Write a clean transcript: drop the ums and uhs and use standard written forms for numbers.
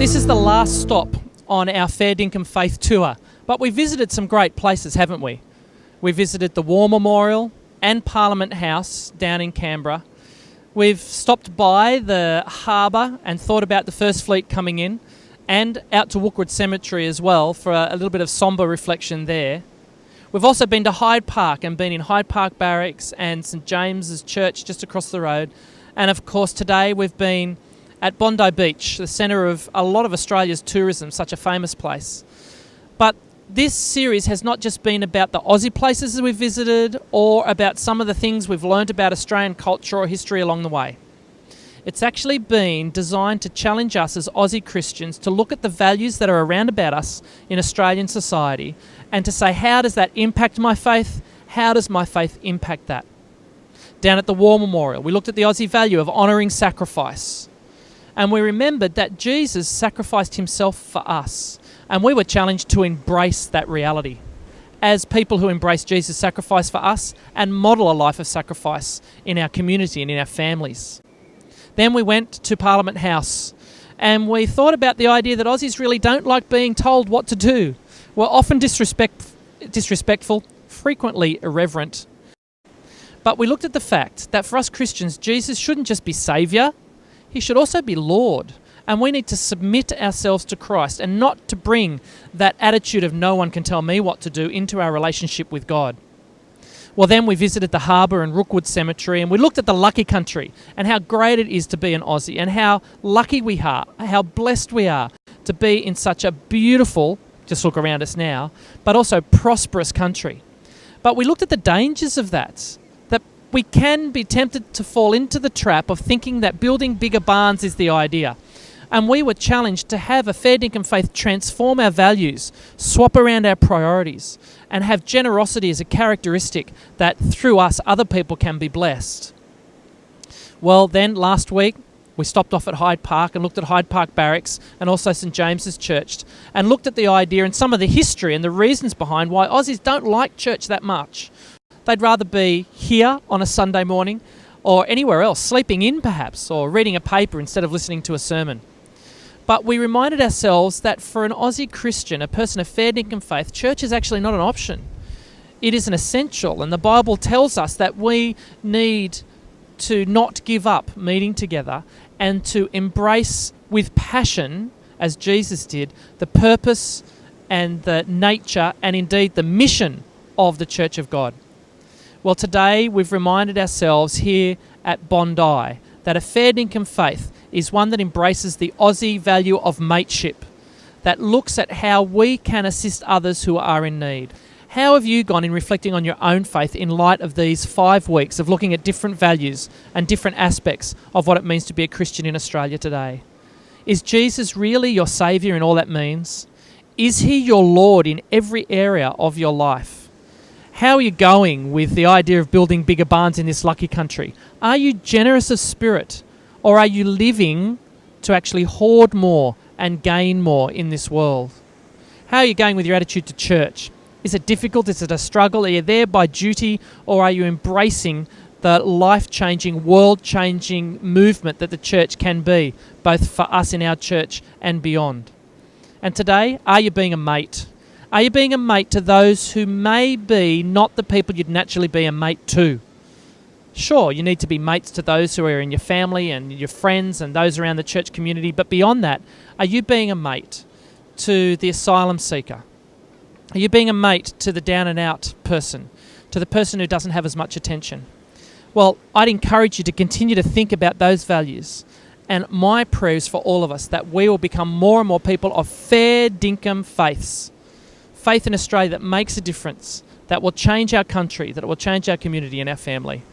This is the last stop on our Fair Dinkum Faith tour, but we visited some great places, haven't we? We visited the War Memorial and Parliament House down in Canberra. We've stopped by the harbour and thought about the First Fleet coming in, and out to Wookwood Cemetery as well for a little bit of sombre reflection there. We've also been to Hyde Park and been in Hyde Park Barracks and St James's Church just across the road. And of course today we've been at Bondi Beach, the centre of a lot of Australia's tourism, such a famous place. But this series has not just been about the Aussie places that we've visited or about some of the things we've learnt about Australian culture or history along the way. It's actually been designed to challenge us as Aussie Christians to look at the values that are around about us in Australian society and to say, how does that impact my faith? How does my faith impact that? Down at the War Memorial, we looked at the Aussie value of honouring sacrifice. And we remembered that Jesus sacrificed himself for us. And we were challenged to embrace that reality as people who embrace Jesus' sacrifice for us and model a life of sacrifice in our community and in our families. Then we went to Parliament House and we thought about the idea that Aussies really don't like being told what to do. We're often disrespectful, frequently irreverent. But we looked at the fact that for us Christians, Jesus shouldn't just be Saviour, he should also be Lord. And we need to submit ourselves to Christ and not to bring that attitude of no one can tell me what to do into our relationship with God. Well, then we visited the harbour and Rookwood Cemetery and we looked at the lucky country and how great it is to be an Aussie and how lucky we are, how blessed we are to be in such a beautiful, just look around us now, but also prosperous country. But we looked at the dangers of that we can be tempted to fall into the trap of thinking that building bigger barns is the idea. And we were challenged to have a Fair Dinkum faith transform our values, swap around our priorities, and have generosity as a characteristic that through us other people can be blessed. Well, then last week we stopped off at Hyde Park and looked at Hyde Park Barracks and also St James's Church and looked at the idea and some of the history and the reasons behind why Aussies don't like church that much. They'd rather be here on a Sunday morning or anywhere else, sleeping in perhaps, or reading a paper instead of listening to a sermon. But we reminded ourselves that for an Aussie Christian, a person of Fair Dinkum faith, church is actually not an option. It is an essential, and the Bible tells us that we need to not give up meeting together and to embrace with passion, as Jesus did, the purpose and the nature and indeed the mission of the Church of God. Well, today we've reminded ourselves here at Bondi that a Fair Dinkum faith is one that embraces the Aussie value of mateship, that looks at how we can assist others who are in need. How have you gone in reflecting on your own faith in light of these 5 weeks of looking at different values and different aspects of what it means to be a Christian in Australia today? Is Jesus really your Saviour in all that means? Is he your Lord in every area of your life? How are you going with the idea of building bigger barns in this lucky country? Are you generous of spirit, or are you living to actually hoard more and gain more in this world? How are you going with your attitude to church? Is it difficult? Is it a struggle? Are you there by duty, or are you embracing the life-changing, world-changing movement that the church can be, both for us in our church and beyond? And today, are you being a mate? Are you being a mate to those who may be not the people you'd naturally be a mate to? Sure, you need to be mates to those who are in your family and your friends and those around the church community, but beyond that, are you being a mate to the asylum seeker? Are you being a mate to the down-and-out person, to the person who doesn't have as much attention? Well, I'd encourage you to continue to think about those values. And my prayer is for all of us that we will become more and more people of Fair Dinkum faiths. Faith in Australia that makes a difference, that will change our country, that will change our community and our family.